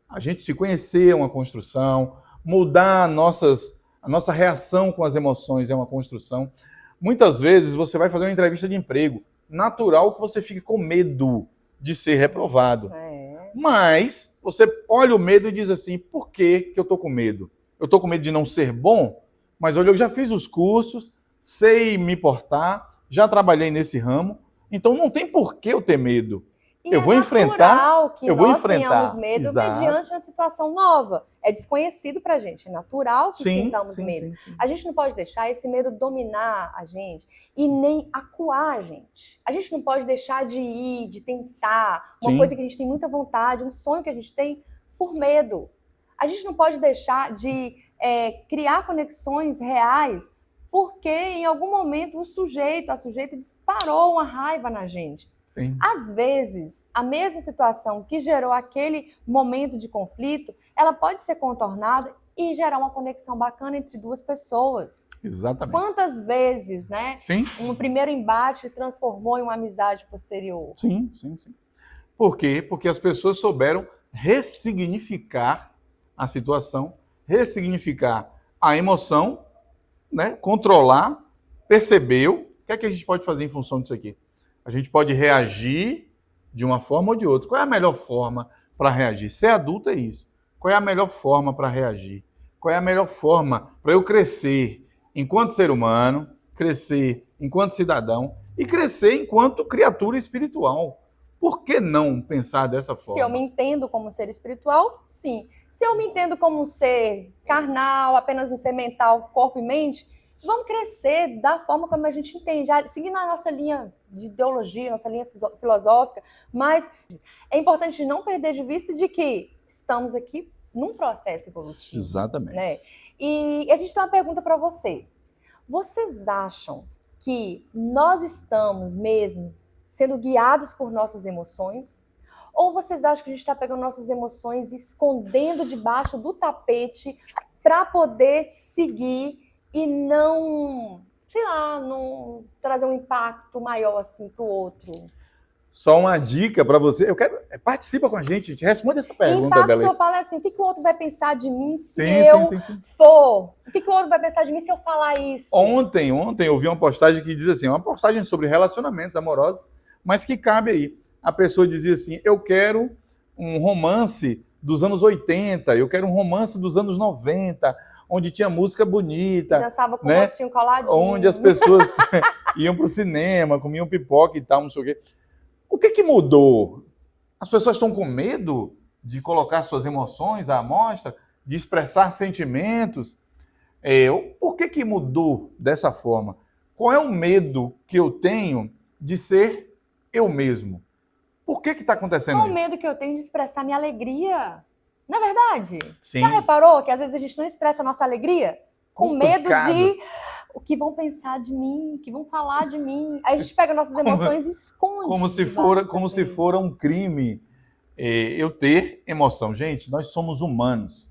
A gente se conhecer é uma construção, mudar a nossa reação com as emoções é uma construção. Muitas vezes você vai fazer uma entrevista de emprego, natural que você fique com medo de ser reprovado. Mas você olha o medo e diz assim, por que eu estou com medo? Eu estou com medo de não ser bom? Mas olha, eu já fiz os cursos, sei me portar, já trabalhei nesse ramo, então não tem por que eu ter medo. E eu vou enfrentar, que eu vou nós enfrentar. tenhamos medo Exato. mediante uma situação nova. É desconhecido pra gente, é natural que Sim, sintamos sim, medo. sim. A gente não pode deixar esse medo dominar a gente e nem acuar a gente. A gente não pode deixar de ir, de tentar, uma Sim. coisa que a gente tem muita vontade, um sonho que a gente tem por medo. A gente não pode deixar de criar conexões reais porque em algum momento a sujeita disparou uma raiva na gente. Sim. Às vezes, a mesma situação que gerou aquele momento de conflito, ela pode ser contornada e gerar uma conexão bacana entre duas pessoas. Exatamente. Quantas vezes, né? Sim. Um primeiro embate transformou em uma amizade posterior. Sim, sim, sim. Por quê? Porque as pessoas souberam ressignificar a situação, ressignificar a emoção, né? Controlar, percebeu. O que é que a gente pode fazer em função disso aqui? A gente pode reagir de uma forma ou de outra. Qual é a melhor forma para reagir? Ser adulto é isso. Qual é a melhor forma para reagir? Qual é a melhor forma para eu crescer enquanto ser humano, crescer enquanto cidadão e crescer enquanto criatura espiritual? Por que não pensar dessa forma? Se eu me entendo como ser espiritual, sim. Se eu me entendo como um ser carnal, apenas um ser mental, corpo e mente, vamos crescer da forma como a gente entende, seguindo a nossa linha de ideologia, nossa linha filosófica, mas é importante não perder de vista de que estamos aqui num processo evolutivo. Exatamente. Né? E a gente tem uma pergunta para você. Vocês acham que nós estamos mesmo sendo guiados por nossas emoções? Ou vocês acham que a gente está pegando nossas emoções e escondendo debaixo do tapete para poder seguir e não, sei lá, não trazer um impacto maior assim para o outro? Só uma dica para você. Eu quero. Participa com a gente. Responde essa pergunta, impacto Bela. Que eu falo é assim: o que o outro vai pensar de mim se sim, eu sim. for? O que o outro vai pensar de mim se eu falar isso? Ontem eu vi uma postagem que diz assim: uma postagem sobre relacionamentos amorosos, mas que cabe aí. A pessoa dizia assim: eu quero um romance dos anos 80, eu quero um romance dos anos 90. Onde tinha música bonita. Dançava com né? o rostinho coladinho. Onde as pessoas iam para o cinema, comiam pipoca e tal, não sei o quê. O que mudou? As pessoas estão com medo de colocar suas emoções à mostra, de expressar sentimentos. Por que mudou dessa forma? Qual é o medo que eu tenho de ser eu mesmo? Por que está acontecendo isso? Qual o medo que eu tenho de expressar minha alegria? Não é verdade? Sim. Já reparou que às vezes a gente não expressa a nossa alegria? Com medo de o que vão pensar de mim, o que vão falar de mim. Aí a gente pega nossas emoções e esconde. Como se for um crime eu ter emoção. Gente, nós somos humanos.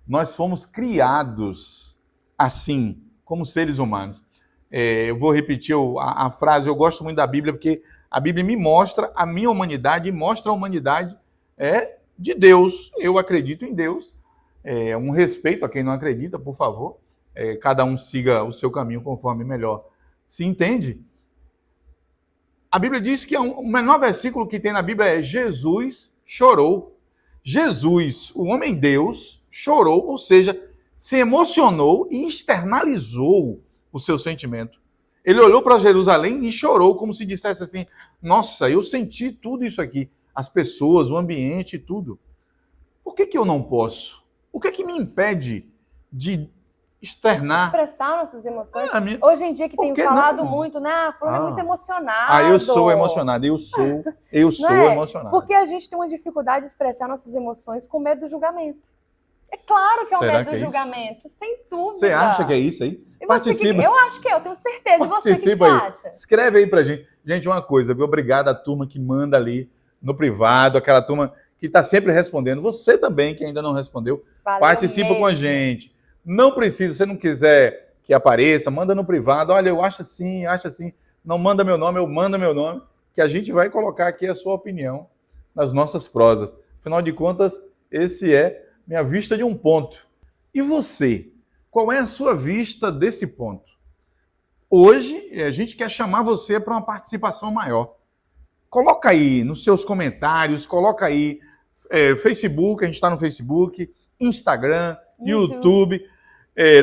Nós fomos criados assim, como seres humanos. Eu vou repetir a frase, eu gosto muito da Bíblia, porque a Bíblia me mostra a minha humanidade e mostra a humanidade de Deus. Eu acredito em Deus. Um respeito a quem não acredita, por favor. Cada um siga o seu caminho conforme melhor se entende. A Bíblia diz que o menor versículo que tem na Bíblia é Jesus chorou. Jesus, o homem Deus, chorou, ou seja, se emocionou e externalizou o seu sentimento. Ele olhou para Jerusalém e chorou, como se dissesse assim: nossa, eu senti tudo isso aqui, as pessoas, o ambiente, tudo. Por que eu não posso? O que me impede de externar? Expressar nossas emoções. Ah, Hoje em dia que tem falado não? muito, né? Fulano é muito emocionado. Ah, eu sou emocionado, eu sou emocionado. Porque a gente tem uma dificuldade de expressar nossas emoções com medo do julgamento. É claro que é o Será medo que do é julgamento, sem dúvida. Você acha que é isso aí? Participa. Eu acho que é, eu tenho certeza. E você, o que você acha? Escreve aí pra gente. Gente, uma coisa, viu? Obrigado à turma que manda ali no privado, aquela turma que está sempre respondendo. Você também, que ainda não respondeu, participa mesmo com a gente. Não precisa, se você não quiser que apareça, manda no privado. Olha, eu acho assim. Não manda meu nome, eu mando meu nome, que a gente vai colocar aqui a sua opinião nas nossas prosas. Afinal de contas, esse é minha vista de um ponto. E você? Qual é a sua vista desse ponto? Hoje, a gente quer chamar você para uma participação maior. Coloca aí nos seus comentários, coloca aí Facebook, a gente está no Facebook, Instagram, YouTube.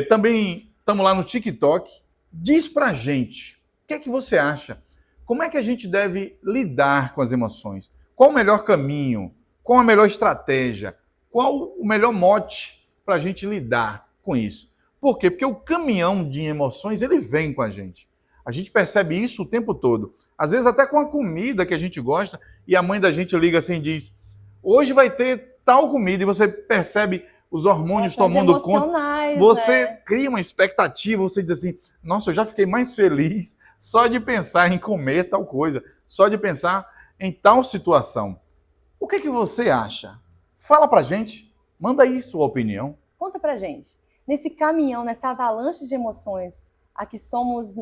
Também estamos lá no TikTok. Diz pra gente, o que é que você acha? Como é que a gente deve lidar com as emoções? Qual o melhor caminho? Qual a melhor estratégia? Qual o melhor mote para a gente lidar com isso? Por quê? Porque o caminhão de emoções, ele vem com a gente. A gente percebe isso o tempo todo. Às vezes até com a comida que a gente gosta, e a mãe da gente liga assim e diz: hoje vai ter tal comida, e você percebe os hormônios tomando conta. Você cria uma expectativa, você diz assim: nossa, eu já fiquei mais feliz só de pensar em comer tal coisa, só de pensar em tal situação. O que você acha? Fala pra gente, manda aí sua opinião. Conta pra gente. Nesse caminhão, nessa avalanche de emoções a que somos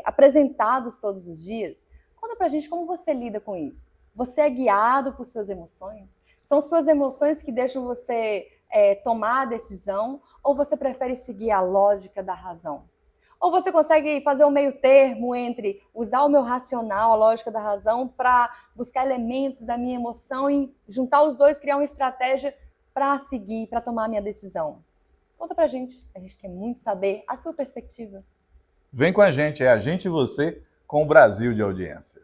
apresentados todos os dias, conta pra gente como você lida com isso. Você é guiado por suas emoções? São suas emoções que deixam você tomar a decisão? Ou você prefere seguir a lógica da razão? Ou você consegue fazer o meio termo entre usar o meu racional, a lógica da razão, para buscar elementos da minha emoção e juntar os dois, criar uma estratégia para seguir, para tomar a minha decisão? Conta pra gente. A gente quer muito saber a sua perspectiva. Vem com a gente, é a gente e você com o Brasil de audiência.